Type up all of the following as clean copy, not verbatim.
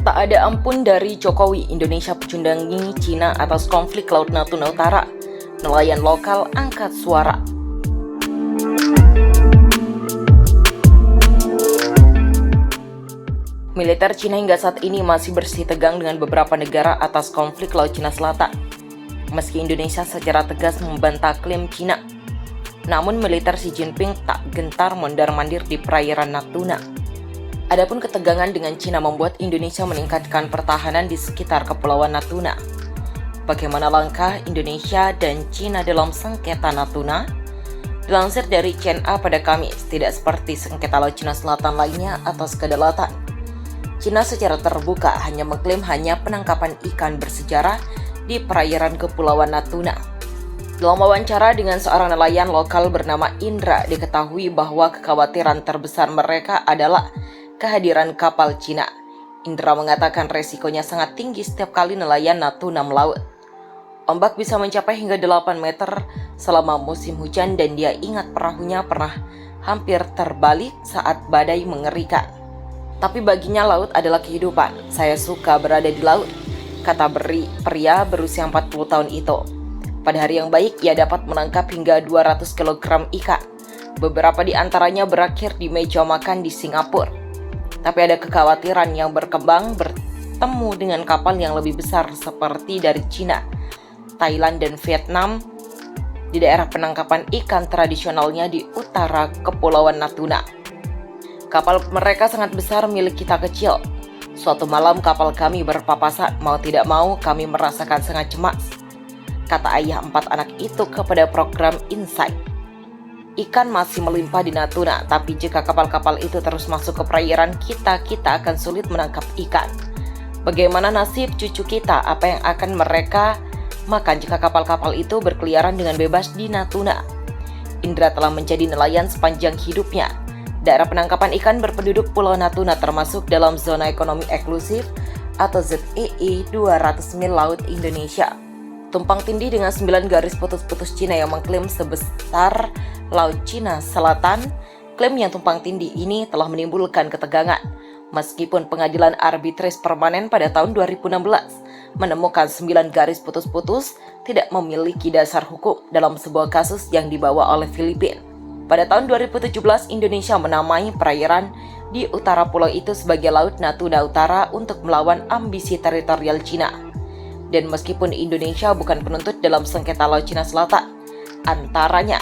Tak ada ampun dari Jokowi, Indonesia pecundangi Cina atas konflik Laut Natuna Utara. Nelayan lokal angkat suara. Militer Cina hingga saat ini masih bersih tegang dengan beberapa negara atas konflik Laut Cina Selatan. Meski Indonesia secara tegas membantah klaim Cina, namun militer Xi Jinping tak gentar mondar-mandir di perairan Natuna. Adapun ketegangan dengan Cina membuat Indonesia meningkatkan pertahanan di sekitar Kepulauan Natuna. Bagaimana langkah Indonesia dan Cina dalam sengketa Natuna? Dilansir dari CNA pada Kamis, tidak seperti sengketa Laut Cina Selatan lainnya atas kedaulatan. Cina secara terbuka hanya mengklaim hanya penangkapan ikan bersejarah di perairan Kepulauan Natuna. Dalam wawancara dengan seorang nelayan lokal bernama Indra, diketahui bahwa kekhawatiran terbesar mereka adalah kehadiran kapal Cina. Indra mengatakan resikonya sangat tinggi setiap kali nelayan Natuna melaut. Ombak bisa mencapai hingga 8 meter selama musim hujan dan dia ingat perahunya pernah hampir terbalik saat badai mengerikan. Tapi baginya laut adalah kehidupan. Saya suka berada di laut, kata pria berusia 40 tahun itu. Pada hari yang baik, ia dapat menangkap hingga 200 kg ikan. Beberapa di antaranya berakhir di meja makan di Singapura. Tapi ada kekhawatiran yang berkembang bertemu dengan kapal yang lebih besar seperti dari Cina, Thailand, dan Vietnam di daerah penangkapan ikan tradisionalnya di utara Kepulauan Natuna. Kapal mereka sangat besar, milik kita kecil. Suatu malam kapal kami berpapasan, mau tidak mau kami merasakan sangat cemas, kata ayah 4 anak itu kepada program Insight. Ikan masih melimpah di Natuna, tapi jika kapal-kapal itu terus masuk ke perairan kita akan sulit menangkap ikan. Bagaimana nasib cucu kita? Apa yang akan mereka makan jika kapal-kapal itu berkeliaran dengan bebas di Natuna? Indra telah menjadi nelayan sepanjang hidupnya. Daerah penangkapan ikan berpenduduk Pulau Natuna termasuk dalam zona ekonomi eksklusif atau ZEE 200 mil laut Indonesia. Tumpang tindih dengan 9 garis putus-putus Cina yang mengklaim sebesar Laut Cina Selatan. Klaim yang tumpang tindih ini telah menimbulkan ketegangan, meskipun pengadilan arbitris permanen pada tahun 2016 menemukan 9 garis putus-putus tidak memiliki dasar hukum dalam sebuah kasus yang dibawa oleh Filipina. Pada tahun 2017, Indonesia menamai perairan di utara pulau itu sebagai Laut Natuna Utara untuk melawan ambisi teritorial Cina. Dan meskipun Indonesia bukan penuntut dalam sengketa Laut Cina Selatan, antaranya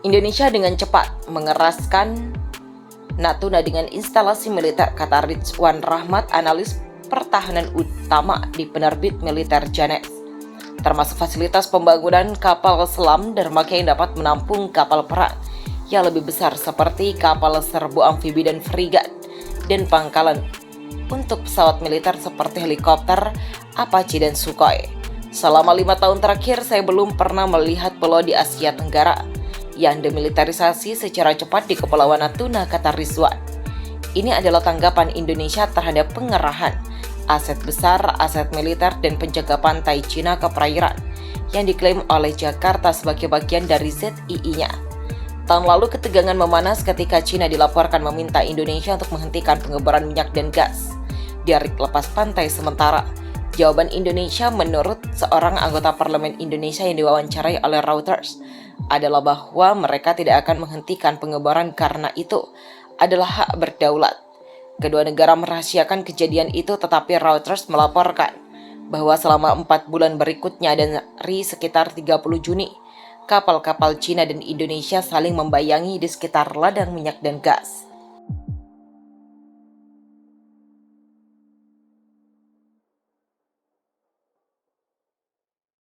Indonesia dengan cepat mengeraskan Natuna dengan instalasi militer, kata Ridwan Rahmat, analis pertahanan utama di penerbit militer Janes, termasuk fasilitas pembangunan kapal selam dermaga yang dapat menampung kapal perang yang lebih besar seperti kapal serbu amfibi dan frigat, dan pangkalan untuk pesawat militer seperti helikopter Apache dan Sukhoi. Selama 5 tahun terakhir, saya belum pernah melihat pulau di Asia Tenggara yang demilitarisasi secara cepat di Kepulauan Natuna, kata Rizwan. Ini adalah tanggapan Indonesia terhadap pengerahan aset besar, aset militer, dan penjaga pantai Cina ke perairan yang diklaim oleh Jakarta sebagai bagian dari ZII-nya. Tahun lalu ketegangan memanas ketika Cina dilaporkan meminta Indonesia untuk menghentikan pengeboran minyak dan gas di Rik Lepas Pantai sementara. Jawaban Indonesia menurut seorang anggota parlemen Indonesia yang diwawancarai oleh Reuters adalah bahwa mereka tidak akan menghentikan pengeboran karena itu adalah hak berdaulat. Kedua negara merahasiakan kejadian itu, tetapi Reuters melaporkan bahwa selama 4 bulan berikutnya dari sekitar 30 Juni, kapal-kapal Cina dan Indonesia saling membayangi di sekitar ladang minyak dan gas.